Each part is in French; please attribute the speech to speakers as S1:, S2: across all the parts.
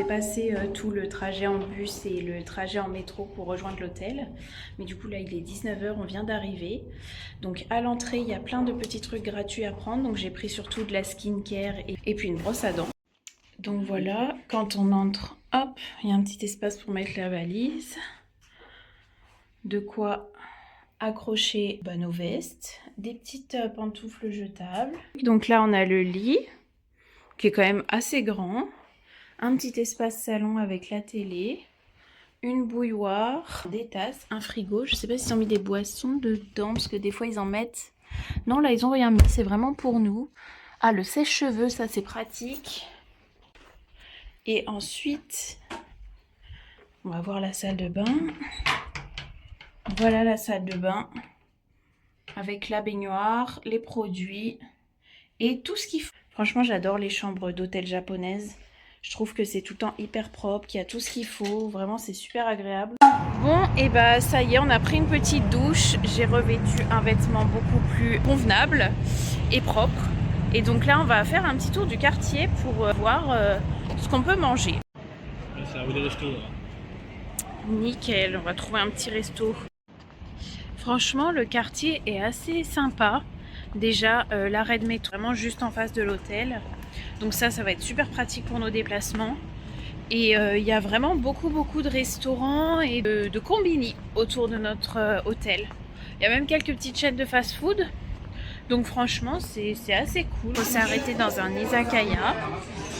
S1: passer tout le trajet en bus et le trajet en métro pour rejoindre l'hôtel. Mais du coup là il est 19h, on vient d'arriver. Donc à l'entrée il y a plein de petits trucs gratuits à prendre. Donc j'ai pris surtout de la skincare et puis une brosse à dents. Donc voilà, quand on entre, hop, il y a un petit espace pour mettre la valise. De quoi accrocher nos vestes, des petites pantoufles jetables. Donc là on a le lit qui est quand même assez grand, un petit espace salon avec la télé, une bouilloire, des tasses, un frigo. Je sais pas s'ils ont mis des boissons dedans parce que des fois ils en mettent. Non, là ils ont rien mis, c'est vraiment pour nous. Ah, le sèche-cheveux, ça c'est pratique. Et ensuite, on va voir la salle de bain. Voilà la salle de bain avec la baignoire, les produits et tout ce qu'il faut. Franchement, j'adore les chambres d'hôtel japonaises. Je trouve que c'est tout le temps hyper propre, qu'il y a tout ce qu'il faut. Vraiment, c'est super agréable. Bon, et bah ça y est, on a pris une petite douche. J'ai revêtu un vêtement beaucoup plus convenable et propre. Et donc là, on va faire un petit tour du quartier pour voir ce qu'on peut manger.
S2: Ça ouvre des restos là.
S1: Nickel, on va trouver un petit resto. Franchement, le quartier est assez sympa. Déjà, l'arrêt de métro, vraiment juste en face de l'hôtel. Donc ça va être super pratique pour nos déplacements. Et il y a vraiment beaucoup de restaurants et de combini autour de notre hôtel. Il y a même quelques petites chaînes de fast-food. Donc franchement, c'est assez cool. On s'est arrêté dans un izakaya.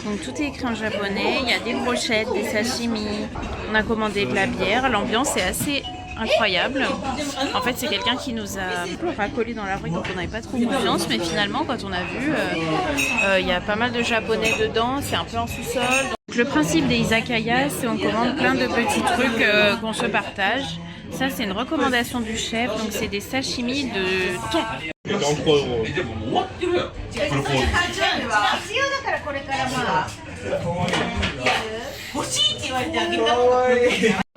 S1: Donc tout est écrit en japonais. Il y a des brochettes, des sashimi. On a commandé de la bière. L'ambiance est assez incroyable. En fait, c'est quelqu'un qui nous a racolé dans la rue, donc on n'avait pas trop confiance. Mais finalement, quand on a vu, il y a pas mal de japonais dedans. C'est un peu en sous-sol. Donc, le principe des izakaya, c'est on commande plein de petits trucs qu'on se partage. Ça, c'est une recommandation du chef. Donc, c'est des sashimi de thon.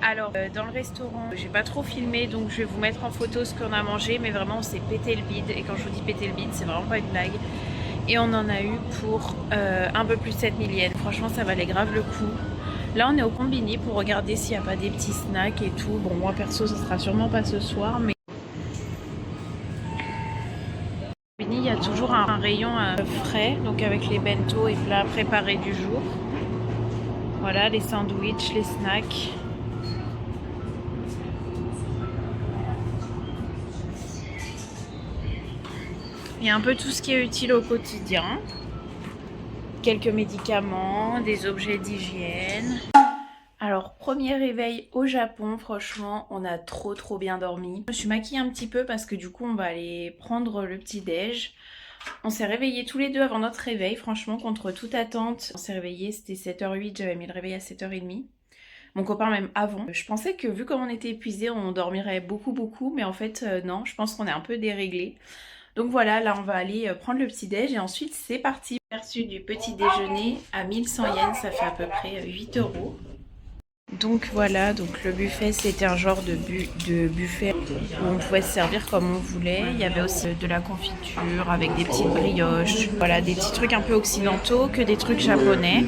S1: Alors dans le restaurant, j'ai pas trop filmé donc je vais vous mettre en photo ce qu'on a mangé, mais vraiment on s'est pété le bide, et quand je vous dis péter le bide, c'est vraiment pas une blague. Et on en a eu pour un peu plus de 7000 yens. Franchement ça valait grave le coup. Là on est au combini pour regarder s'il n'y a pas des petits snacks et tout. Bon moi perso ça sera sûrement pas ce soir, mais il y a toujours un rayon frais, donc avec les bento et plats préparés du jour. Voilà, les sandwichs, les snacks. Il y a un peu tout ce qui est utile au quotidien. Quelques médicaments, des objets d'hygiène. Alors, premier réveil au Japon, franchement, on a trop bien dormi. Je suis maquillée un petit peu parce que du coup, on va aller prendre le petit-déj. On s'est réveillés tous les deux avant notre réveil, franchement, contre toute attente. On s'est réveillés, c'était 7h08, j'avais mis le réveil à 7h30. Mon copain même avant. Je pensais que vu comme on était épuisés, on dormirait beaucoup, mais en fait, non, je pense qu'on est un peu déréglés. Donc voilà, là on va aller prendre le petit-déj et ensuite c'est parti. Perçu du petit déjeuner à 1100 yens, ça fait à peu près 8 €. Donc voilà, donc le buffet c'était un genre de buffet où on pouvait se servir comme on voulait. Il y avait aussi de la confiture avec des petites brioches, voilà, des petits trucs un peu occidentaux que des trucs japonais.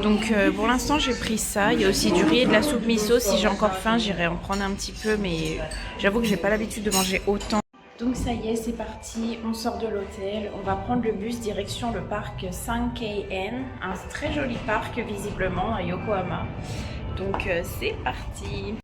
S1: Donc pour l'instant j'ai pris ça. Il y a aussi du riz et de la soupe miso. Si j'ai encore faim j'irai en prendre un petit peu, mais j'avoue que j'ai pas l'habitude de manger autant. Donc ça y est, c'est parti, on sort de l'hôtel, on va prendre le bus direction le parc Sankeien, un très joli parc visiblement à Yokohama. Donc c'est parti.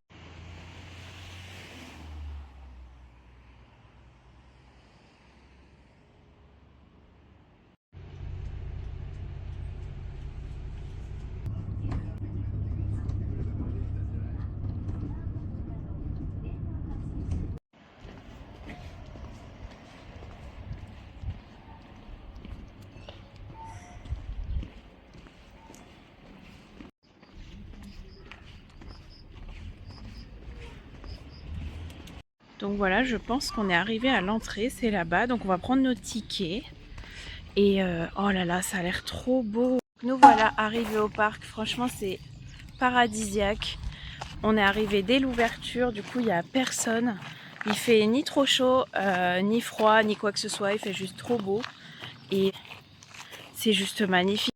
S1: Donc voilà, je pense qu'on est arrivé à l'entrée, c'est là-bas. Donc on va prendre nos tickets. Et oh là là, ça a l'air trop beau. Nous voilà arrivés au parc, franchement c'est paradisiaque. On est arrivé dès l'ouverture, du coup il n'y a personne. Il fait ni trop chaud, ni froid, ni quoi que ce soit, il fait juste trop beau. Et c'est juste magnifique.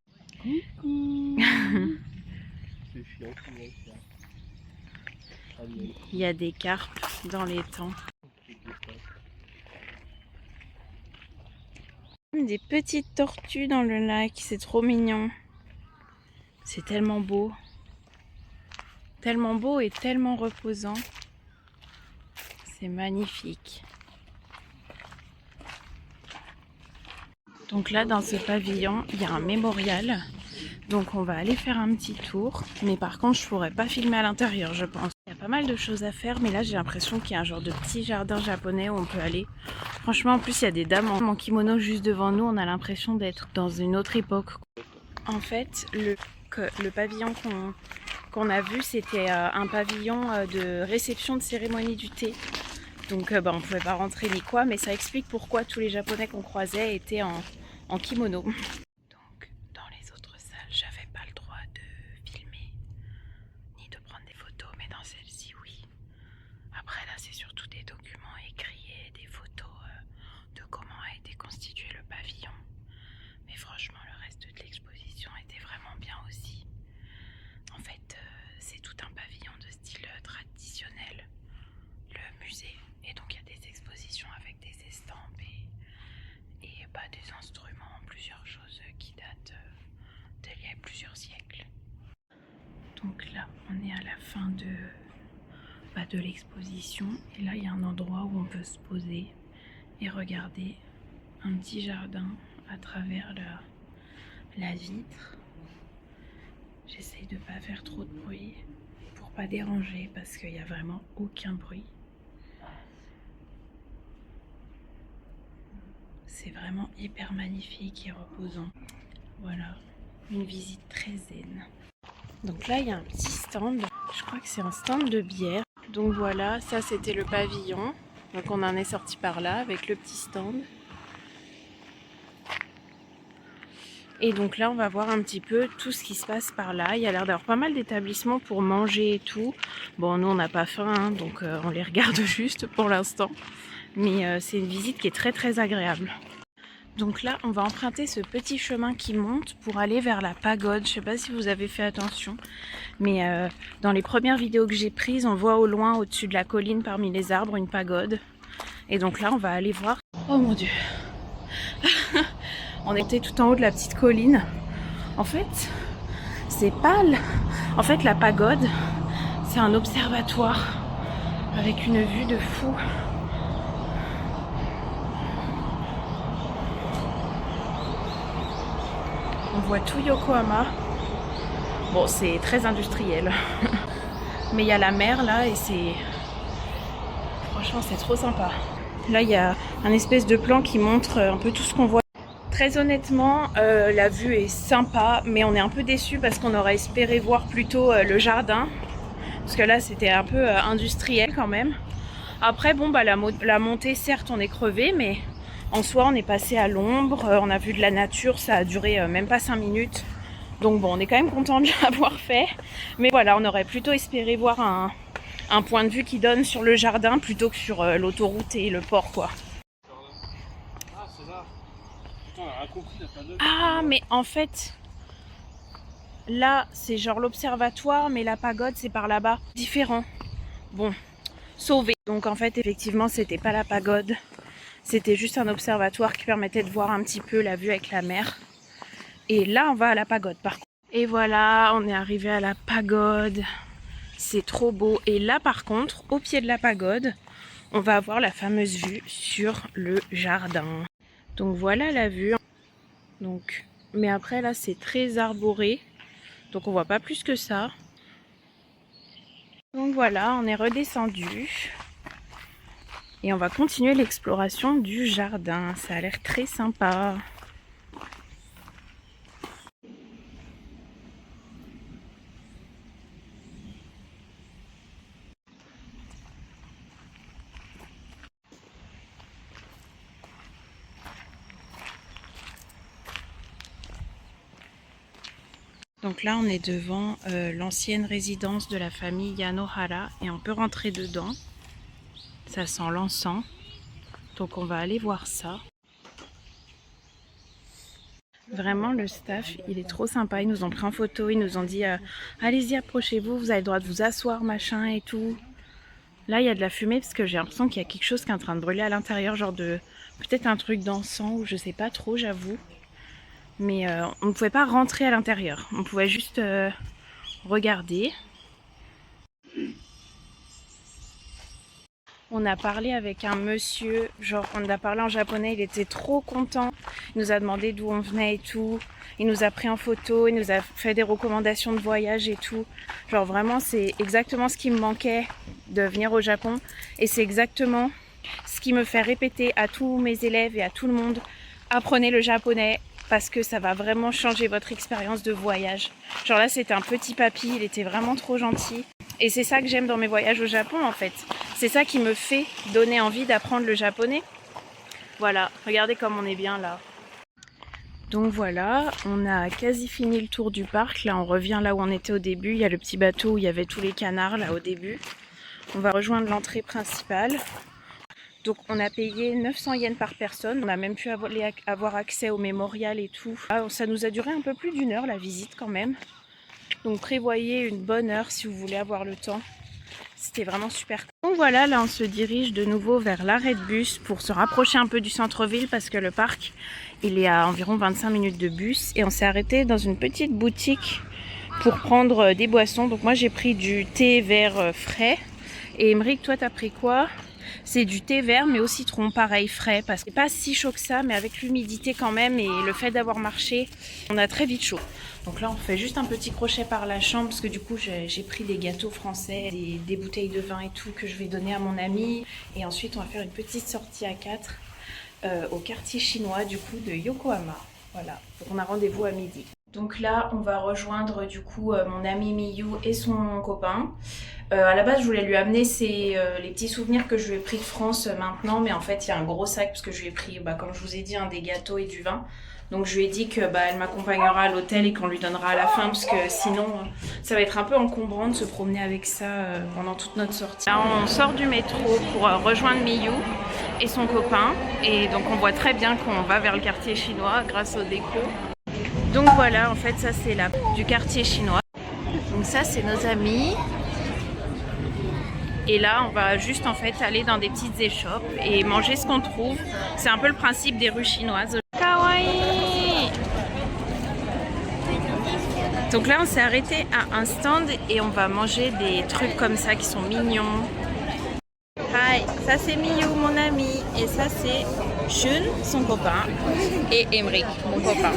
S1: Il y a des carpes dans l'étang. Des petites tortues dans le lac, c'est trop mignon. C'est tellement beau. Tellement beau et tellement reposant. C'est magnifique. Donc là, dans ce pavillon, il y a un mémorial. Donc on va aller faire un petit tour. Mais par contre, je ne pourrais pas filmer à l'intérieur, je pense. Il y a pas mal de choses à faire, mais là, j'ai l'impression qu'il y a un genre de petit jardin japonais où on peut aller. Franchement, en plus, il y a des dames en kimono juste devant nous. On a l'impression d'être dans une autre époque. En fait, le pavillon qu'on a vu, c'était un pavillon de réception de cérémonie du thé. Donc on ne pouvait pas rentrer ni quoi, mais ça explique pourquoi tous les Japonais qu'on croisait étaient en kimono. Donc dans les autres salles, j'avais pas le droit de filmer ni de prendre des photos, mais dans celle-ci, oui. Après là, c'est surtout des documents écrits et des photos de comment a été constitué le pavillon. Mais franchement, le reste de l'exposition était vraiment bien aussi. En fait, c'est tout un pavillon de style traditionnel, le musée. Et donc il y a des expositions avec des estampes et des instruments, plusieurs choses qui datent d'il y a plusieurs siècles. Donc là, on est à la fin de l'exposition. Et là, il y a un endroit où on peut se poser et regarder un petit jardin à travers la vitre. J'essaye de ne pas faire trop de bruit pour pas déranger parce qu'il n'y a vraiment aucun bruit. C'est vraiment hyper magnifique et reposant. Voilà, une visite très zen. Donc là, il y a un petit stand. Je crois que c'est un stand de bière. Donc voilà, ça c'était le pavillon. Donc on en est sorti par là avec le petit stand. Et donc là, on va voir un petit peu tout ce qui se passe par là. Il y a l'air d'avoir pas mal d'établissements pour manger et tout. Bon, nous, on n'a pas faim, hein, donc on les regarde juste pour l'instant. Mais c'est une visite qui est très très agréable. Donc là, on va emprunter ce petit chemin qui monte pour aller vers la pagode. Je sais pas si vous avez fait attention, mais dans les premières vidéos que j'ai prises, on voit au loin, au-dessus de la colline, parmi les arbres, une pagode. Et donc là, on va aller voir. Oh mon Dieu. On était tout en haut de la petite colline. En fait, c'est pâle. En fait, la pagode, c'est un observatoire avec une vue de fou. On voit tout Yokohama. Bon, c'est très industriel. Mais il y a la mer là et c'est... Franchement, c'est trop sympa. Là, il y a un espèce de plan qui montre un peu tout ce qu'on voit. Très honnêtement, la vue est sympa, mais on est un peu déçus parce qu'on aurait espéré voir plutôt le jardin. Parce que là, c'était un peu industriel quand même. Après, bon, la montée, certes, on est crevé, mais en soi, on est passé à l'ombre. On a vu de la nature, ça a duré même pas 5 minutes. Donc bon, on est quand même content de l'avoir fait. Mais voilà, on aurait plutôt espéré voir un point de vue qui donne sur le jardin plutôt que sur l'autoroute et le port, quoi.
S2: Ah, c'est ça. Putain, on a rien compris, la pagode.
S1: Ah, mais en fait, là, c'est genre l'observatoire, mais la pagode, c'est par là-bas. Différent. Bon, sauvé. Donc en fait, effectivement, c'était pas la pagode. C'était juste un observatoire qui permettait de voir un petit peu la vue avec la mer. Et là, on va à la pagode, par contre. Et voilà, on est arrivé à la pagode. C'est trop beau. Et là, par contre, au pied de la pagode, on va avoir la fameuse vue sur le jardin. Donc voilà la vue. Donc, mais après, là, c'est très arboré. Donc on voit pas plus que ça. Donc voilà, on est redescendu. Et on va continuer l'exploration du jardin. Ça a l'air très sympa. Donc là, on est devant l'ancienne résidence de la famille Yanohara et on peut rentrer dedans. Ça sent l'encens. Donc on va aller voir ça. Vraiment, le staff, il est trop sympa. Ils nous ont pris en photo, ils nous ont dit allez-y, approchez-vous, vous avez le droit de vous asseoir, machin et tout. Là, il y a de la fumée parce que j'ai l'impression qu'il y a quelque chose qui est en train de brûler à l'intérieur, genre de peut-être un truc d'encens ou je sais pas trop, j'avoue. Mais on ne pouvait pas rentrer à l'intérieur, on pouvait juste regarder. On a parlé avec un monsieur, genre on a parlé en japonais, il était trop content. Il nous a demandé d'où on venait et tout. Il nous a pris en photo, il nous a fait des recommandations de voyage et tout. Genre vraiment c'est exactement ce qui me manquait de venir au Japon. Et c'est exactement ce qui me fait répéter à tous mes élèves et à tout le monde. Apprenez le japonais parce que ça va vraiment changer votre expérience de voyage. Genre là c'était un petit papy, il était vraiment trop gentil. Et c'est ça que j'aime dans mes voyages au Japon en fait. C'est ça qui me fait donner envie d'apprendre le japonais. Voilà, regardez comme on est bien là. Donc voilà, on a quasi fini le tour du parc. Là on revient là où on était au début. Il y a le petit bateau où il y avait tous les canards là au début. On va rejoindre l'entrée principale. Donc on a payé 900 yens par personne. On a même pu avoir accès au mémorial et tout. Ça nous a duré un peu plus d'1 heure la visite quand même. Donc prévoyez une bonne heure si vous voulez avoir le temps. C'était vraiment super. Donc voilà, là on se dirige de nouveau vers l'arrêt de bus pour se rapprocher un peu du centre-ville parce que le parc il est à environ 25 minutes de bus. Et on s'est arrêté dans une petite boutique pour prendre des boissons. Donc moi j'ai pris du thé vert frais. Et Emeric, toi t'as pris quoi? C'est du thé vert mais au citron, pareil, frais, parce que c'est pas si chaud que ça, mais avec l'humidité quand même et le fait d'avoir marché, on a très vite chaud. Donc là on fait juste un petit crochet par la chambre parce que du coup j'ai pris des gâteaux français, des bouteilles de vin et tout que je vais donner à mon ami. Et ensuite on va faire une petite sortie à 4 au quartier chinois du coup de Yokohama. Voilà, donc on a rendez-vous à midi. Donc là, on va rejoindre du coup mon ami Miyu et son copain. À la base, je voulais lui amener les petits souvenirs que je lui ai pris de France maintenant, mais en fait, il y a un gros sac parce que je lui ai pris, comme je vous ai dit, des gâteaux et du vin. Donc je lui ai dit que elle m'accompagnera à l'hôtel et qu'on lui donnera à la fin parce que sinon, ça va être un peu encombrant de se promener avec ça pendant toute notre sortie. Là, on sort du métro pour rejoindre Miyu et son copain. Et donc on voit très bien qu'on va vers le quartier chinois grâce aux décos. Donc voilà, en fait ça c'est la du quartier chinois. Donc ça c'est nos amis. Et là on va juste en fait aller dans des petites échoppes et manger ce qu'on trouve. C'est un peu le principe des rues chinoises. Kawaii! Donc là on s'est arrêté à un stand et on va manger des trucs comme ça qui sont mignons. Hi, ça c'est Miyu mon ami et ça c'est Shun son copain et Emeric mon copain.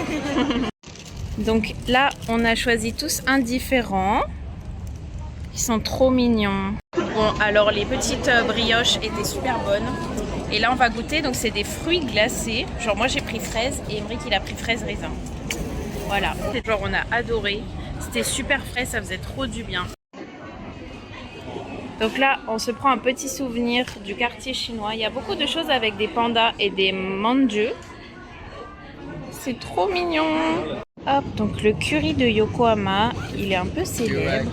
S1: Donc là, on a choisi tous un différent. Ils sont trop mignons. Bon, alors les petites brioches étaient super bonnes. Et là, on va goûter. Donc c'est des fruits glacés. Genre moi, j'ai pris fraise et Emeric, il a pris fraise raisin. Voilà. Genre on a adoré. C'était super frais, ça faisait trop du bien. Donc là, on se prend un petit souvenir du quartier chinois. Il y a beaucoup de choses avec des pandas et des manju. C'est trop mignon. Hop, donc le curry de Yokohama, il est un peu célèbre.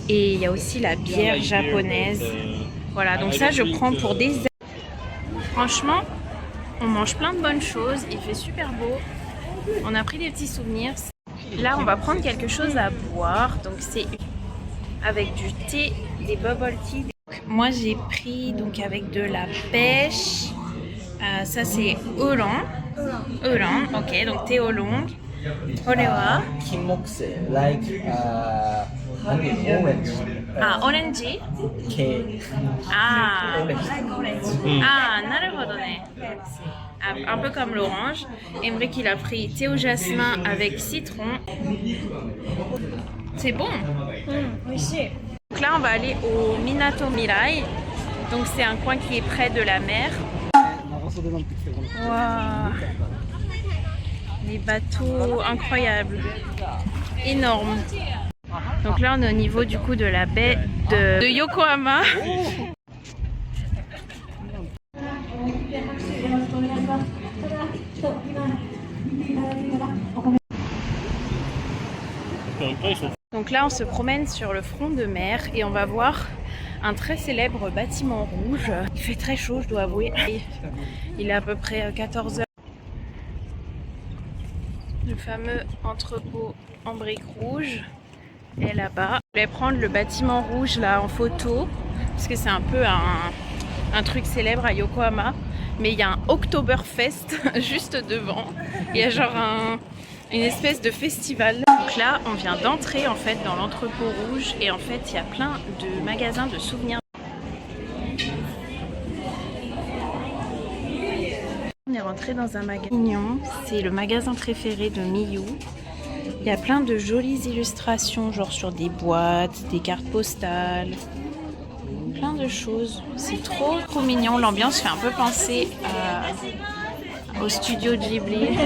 S1: Et il y a aussi la bière japonaise. Voilà, donc ça je prends pour des... Franchement, on mange plein de bonnes choses, il fait super beau. On a pris des petits souvenirs. Là, on va prendre quelque chose à boire. Donc c'est avec du thé, des bubble tea. Moi j'ai pris donc avec de la pêche. Ça c'est oolong. Oolong, ok, donc thé oolong. Orewa.
S3: Kimokse, like orange.
S1: Orange.
S3: K.
S1: Naruhodo ne. Un peu comme l'orange. Emeric il a pris thé au jasmin avec citron. C'est bon. Donc là on va aller au Minato Mirai. Donc c'est un coin qui est près de la mer. Wow. Les bateaux incroyables, énormes. Donc là on est au niveau du coup de la baie de Yokohama. Donc là on se promène sur le front de mer et on va voir un très célèbre bâtiment rouge. Il fait très chaud, je dois avouer. Il est à peu près 14 h. Le fameux entrepôt en briques rouges est là-bas. Je vais prendre le bâtiment rouge là en photo parce que c'est un peu un truc célèbre à Yokohama. Mais il y a un Oktoberfest juste devant. Il y a genre une espèce de festival. Donc là, on vient d'entrer en fait dans l'entrepôt rouge et en fait, il y a plein de magasins de souvenirs. On est rentré dans un magasin mignon. C'est le magasin préféré de Miyu. Il y a plein de jolies illustrations, genre sur des boîtes, des cartes postales. Plein de choses. C'est trop mignon. L'ambiance fait un peu penser au studio Ghibli.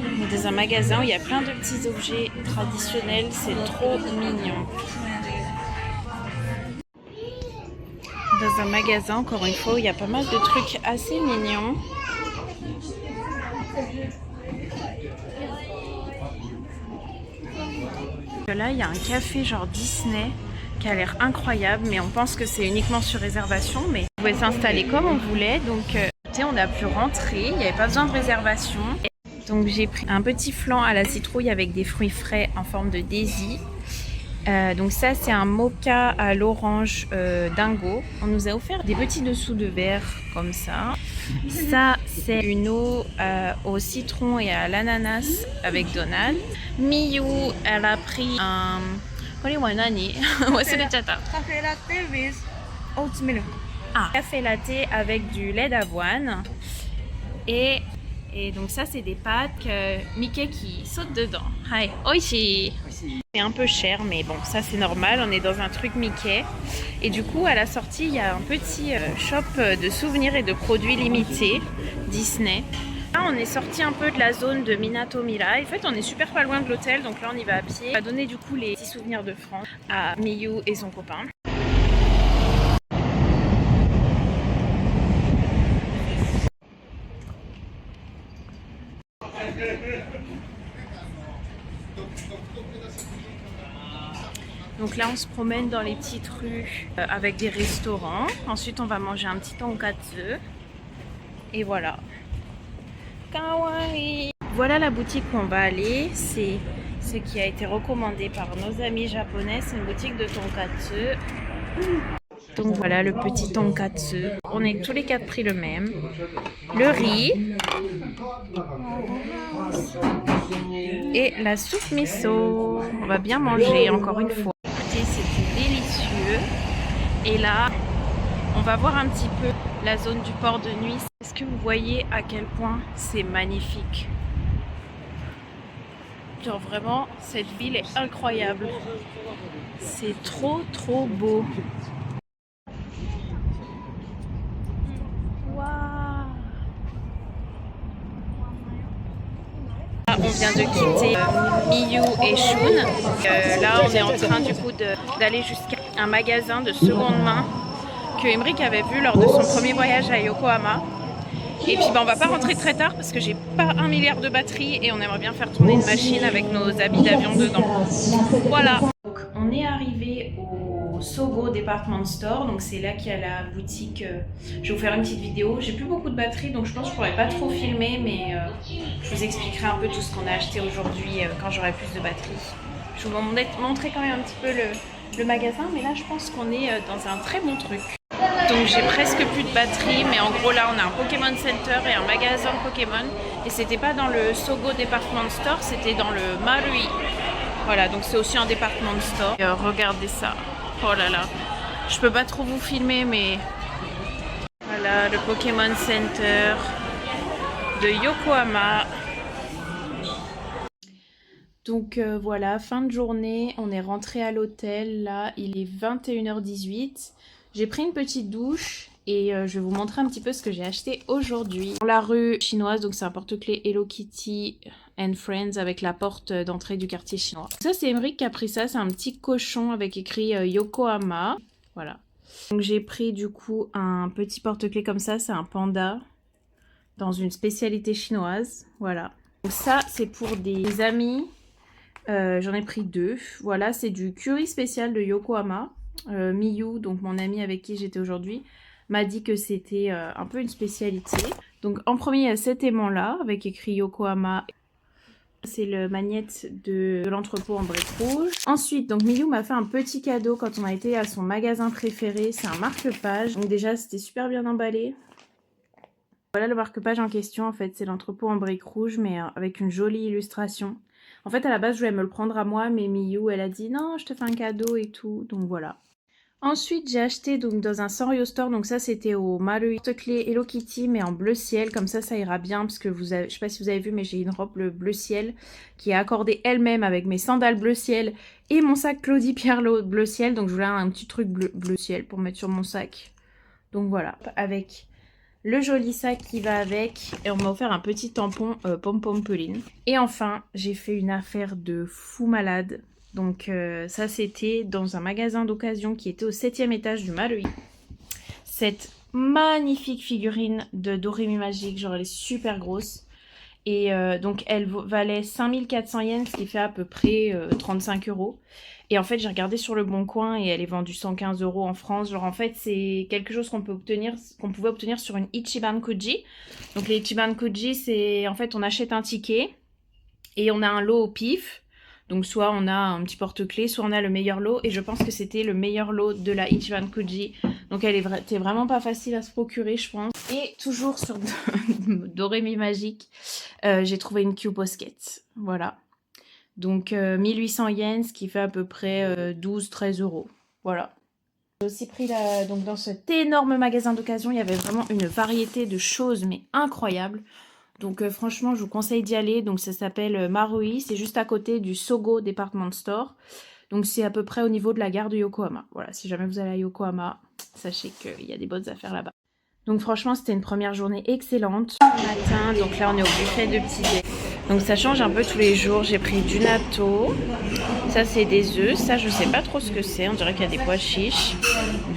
S1: On est dans un magasin où il y a plein de petits objets traditionnels. C'est trop mignon. Dans un magasin, encore une fois, où il y a pas mal de trucs assez mignons. Là, il y a un café genre Disney qui a l'air incroyable, mais on pense que c'est uniquement sur réservation, mais on pouvait s'installer comme on voulait, donc on a pu rentrer, il n'y avait pas besoin de réservation. Donc j'ai pris un petit flan à la citrouille avec des fruits frais en forme de daisy. Donc ça c'est un mocha à l'orange dingo. On nous a offert des petits dessous de verre comme ça. Ça c'est une eau au citron et à l'ananas avec Donald. Miyu elle a pris un...
S4: Café latte with oat milk.
S1: Café latte avec du lait d'avoine. Et donc ça c'est des pâtes Mickey qui saute dedans. Hai, oishi. C'est un peu cher mais bon ça c'est normal, on est dans un truc Mickey. Et du coup à la sortie il y a un petit shop de souvenirs et de produits limités Disney. Là on est sorti un peu de la zone de Minato Mirai. En fait on est super pas loin de l'hôtel, donc là on y va à pied. On va donner du coup les petits souvenirs de France à Miyu et son copain. Donc là on se promène dans les petites rues avec des restaurants. Ensuite on va manger un petit tonkatsu. Et voilà. Kawaii. Voilà la boutique où on va aller. C'est ce qui a été recommandé par nos amis japonais. C'est une boutique de tonkatsu. Donc voilà le petit tonkatsu. On est tous les quatre pris le même. Le riz. Et la soupe miso. On va bien manger encore une fois. Écoutez, c'était délicieux. Et là, on va voir un petit peu la zone du port de nuit. Est-ce que vous voyez à quel point c'est magnifique? Genre vraiment, cette ville est incroyable. C'est trop beau. On vient de quitter Miyu et Shun. Là, on est en train du coup d'aller jusqu'à un magasin de seconde main que Emric avait vu lors de son premier voyage à Yokohama. Et puis on va pas rentrer très tard parce que j'ai pas 1 milliard de batterie et on aimerait bien faire tourner une machine avec nos habits d'avion dedans. Voilà. Donc, on est arrivé au Sogo Department Store, donc c'est là qu'il y a la boutique. Je vais vous faire une petite vidéo. J'ai plus beaucoup de batterie donc je pense que je pourrais pas trop filmer, mais je vous expliquerai un peu tout ce qu'on a acheté aujourd'hui quand j'aurai plus de batterie. Je vais vous montrer quand même un petit peu le magasin, mais là je pense qu'on est dans un très bon truc. Donc j'ai presque plus de batterie, mais en gros là on a un Pokémon Center et un magasin Pokémon. Et c'était pas dans le Sogo Department Store, c'était dans le Marui. Voilà, donc c'est aussi un department store. Et regardez ça. Oh là là. Je peux pas trop vous filmer, mais voilà le Pokémon Center de Yokohama. Donc voilà, fin de journée, on est rentré à l'hôtel. Là, il est 21h18. J'ai pris une petite douche et je vais vous montrer un petit peu ce que j'ai acheté aujourd'hui. Dans la rue chinoise, donc c'est un porte-clés Hello Kitty and Friends avec la porte d'entrée du quartier chinois. Ça c'est Emric qui a pris ça, c'est un petit cochon avec écrit Yokohama. Voilà. Donc j'ai pris du coup un petit porte-clés comme ça, c'est un panda dans une spécialité chinoise. Voilà. Donc ça c'est pour des amis, j'en ai pris 2. Voilà, c'est du curry spécial de Yokohama. Miyu, donc mon ami avec qui j'étais aujourd'hui, m'a dit que c'était un peu une spécialité. Donc en premier il y a cet aimant là avec écrit Yokohama. C'est le magnète de l'entrepôt en briques rouges. Ensuite, donc Miyu m'a fait un petit cadeau quand on a été à son magasin préféré. C'est un marque-page. Donc déjà, c'était super bien emballé. Voilà le marque-page en question. En fait, c'est l'entrepôt en briques rouges, mais avec une jolie illustration. En fait, à la base, je voulais me le prendre à moi, mais Miyu, elle a dit non, je te fais un cadeau et tout. Donc voilà. Ensuite, j'ai acheté donc dans un Sanrio Store, donc ça c'était au Marui porte-clés Hello Kitty mais en bleu ciel, comme ça ira bien parce que vous avez, je sais pas si vous avez vu mais j'ai une robe bleu ciel qui est accordée elle-même avec mes sandales bleu ciel et mon sac Claudie Pierlot bleu ciel, donc je voulais un petit truc bleu ciel pour mettre sur mon sac. Donc voilà, avec le joli sac qui va avec et on m'a offert un petit tampon pom-pom Pauline. Et enfin, j'ai fait une affaire de fou malade. Donc ça c'était dans un magasin d'occasion qui était au 7e étage du Marui. Cette magnifique figurine de Doremi Magique, genre elle est super grosse. Et donc elle valait 5400 yens, ce qui fait à peu près 35 €. Et en fait j'ai regardé sur le Bon Coin et elle est vendue 115 € en France. Genre en fait c'est quelque chose qu'on pouvait obtenir sur une Ichiban Kuji. Donc les Ichiban Kuji c'est en fait on achète un ticket et on a un lot au pif. Donc soit on a un petit porte-clés, soit on a le meilleur lot. Et je pense que c'était le meilleur lot de la Ichiban Kuji. Donc elle était vraiment pas facile à se procurer je pense. Et toujours sur Doremi Magique, j'ai trouvé une Q-Posket. Voilà. Donc 1800 yens, ce qui fait à peu près 12-13 €. Voilà. J'ai aussi pris donc dans cet énorme magasin d'occasion, il y avait vraiment une variété de choses mais incroyables. Donc franchement, je vous conseille d'y aller. Donc ça s'appelle Marui. C'est juste à côté du Sogo Department Store. Donc c'est à peu près au niveau de la gare de Yokohama. Voilà, si jamais vous allez à Yokohama, sachez qu'il y a des bonnes affaires là-bas. Donc franchement, c'était une première journée excellente. Matin, donc là on est au buffet de petit-déj. Donc ça change un peu tous les jours. J'ai pris du natto. Ça c'est des œufs. Ça je sais pas trop ce que c'est. On dirait qu'il y a des pois chiches.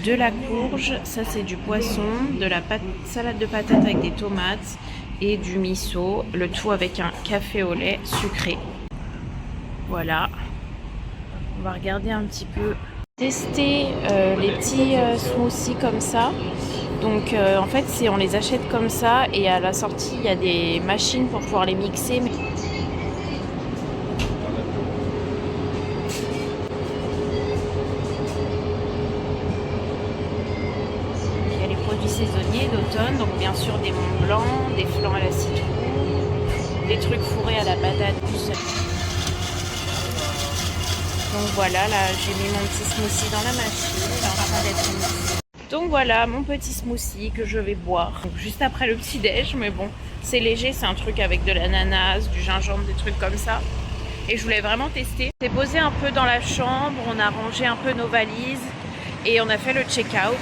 S1: De la courge. Ça c'est du poisson. De la salade de patates avec des tomates. Et du miso, le tout avec un café au lait sucré. Voilà. On va regarder un petit peu. Tester les petits smoothies comme ça. Donc en fait, on les achète comme ça et à la sortie, il y a des machines pour pouvoir les mixer. Produits saisonniers d'automne, donc bien sûr des Mont Blanc, des flans à la citrouille, des trucs fourrés à la patate douce. Donc voilà, là j'ai mis mon petit smoothie dans la machine, il est en train d'être mis. Donc voilà mon petit smoothie que je vais boire donc, juste après le petit déj, mais bon c'est léger, c'est un truc avec de l'ananas, du gingembre, des trucs comme ça. Et je voulais vraiment tester. On s'est posé un peu dans la chambre, on a rangé un peu nos valises et on a fait le check-out.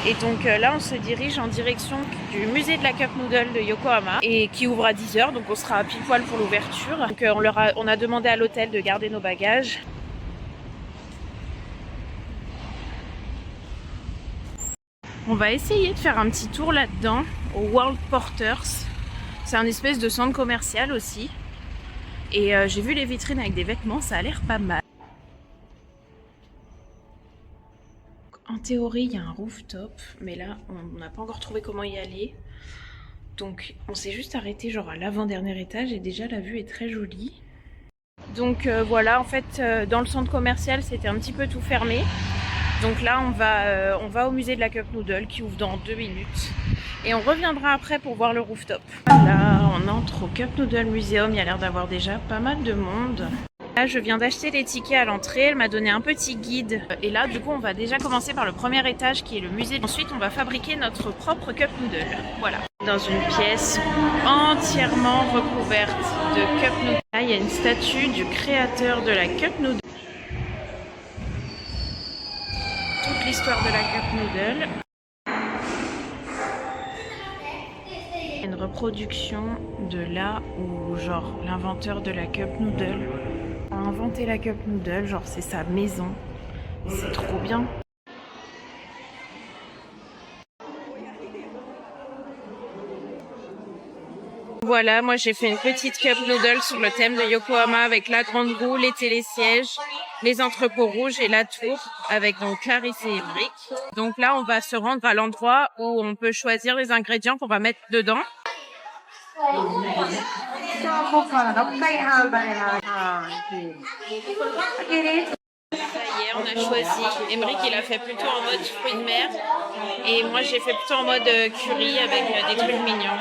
S1: Et donc là on se dirige en direction du musée de la Cup Noodle de Yokohama et qui ouvre à 10 h, donc on sera à pile poil pour l'ouverture. Donc on a demandé à l'hôtel de garder nos bagages. On va essayer de faire un petit tour là-dedans au World Porters. C'est un espèce de centre commercial aussi. Et j'ai vu les vitrines avec des vêtements, ça a l'air pas mal. En théorie, il y a un rooftop, mais là, on n'a pas encore trouvé comment y aller. Donc, on s'est juste arrêté genre à l'avant-dernier étage et déjà la vue est très jolie. Donc voilà, en fait, dans le centre commercial, c'était un petit peu tout fermé. Donc là, on va au musée de la Cup Noodle qui ouvre dans 2 minutes. Et on reviendra après pour voir le rooftop. Voilà, on entre au Cup Noodle Museum. Il y a l'air d'avoir déjà pas mal de monde. Là, je viens d'acheter les tickets à l'entrée. Elle m'a donné un petit guide. Et là, du coup, on va déjà commencer par le premier étage qui est le musée. Ensuite, on va fabriquer notre propre Cup Noodle. Voilà. Dans une pièce entièrement recouverte de Cup Noodle. Là, il y a une statue du créateur de la Cup Noodle. Toute l'histoire de la Cup Noodle. Une reproduction de là où genre l'inventeur de la Cup Noodle a inventé la Cup Noodle, genre c'est sa maison, c'est trop bien. Voilà, moi j'ai fait une petite Cup Noodle sur le thème de Yokohama avec la grande roue, les télésièges, les entrepôts rouges et la tour avec donc Clarisse et Brick. Donc là on va se rendre à l'endroit où on peut choisir les ingrédients qu'on va mettre dedans. Ça y est, on a choisi. Émeric, il a fait plutôt en mode fruits de mer. Et moi, j'ai fait plutôt en mode curry avec des trucs mignons.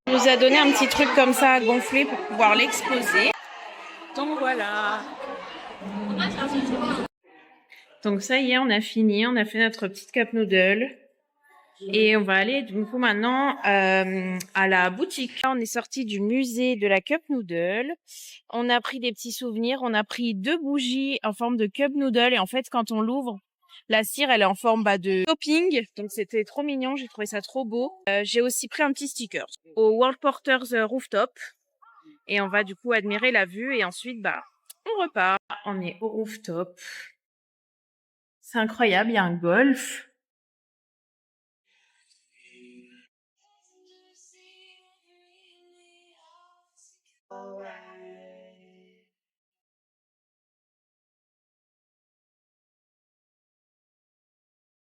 S1: Il nous a donné un petit truc comme ça à gonfler pour pouvoir l'exposer. Donc voilà. Donc ça y est, on a fini. On a fait notre petite cup noodle. Et on va aller du coup maintenant à la boutique. Là, on est sorti du musée de la cup noodle. On a pris des petits souvenirs. On a pris 2 bougies en forme de cup noodle. Et en fait, quand on l'ouvre, la cire, elle est en forme de topping. Donc c'était trop mignon. J'ai trouvé ça trop beau. J'ai aussi pris un petit sticker au World Porters Rooftop. Et on va du coup admirer la vue. Et ensuite, on repart. On est au rooftop. C'est incroyable. Il y a un golf.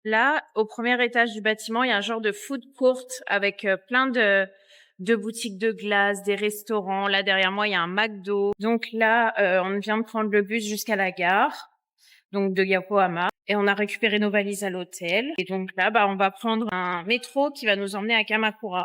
S1: Là, au premier étage du bâtiment, il y a un genre de food court avec plein de boutiques de glace, des restaurants. Là, derrière moi, il y a un McDo. Donc là, on vient de prendre le bus jusqu'à la gare, donc de Yokohama. Et on a récupéré nos valises à l'hôtel. Et donc là, on va prendre un métro qui va nous emmener à Kamakura.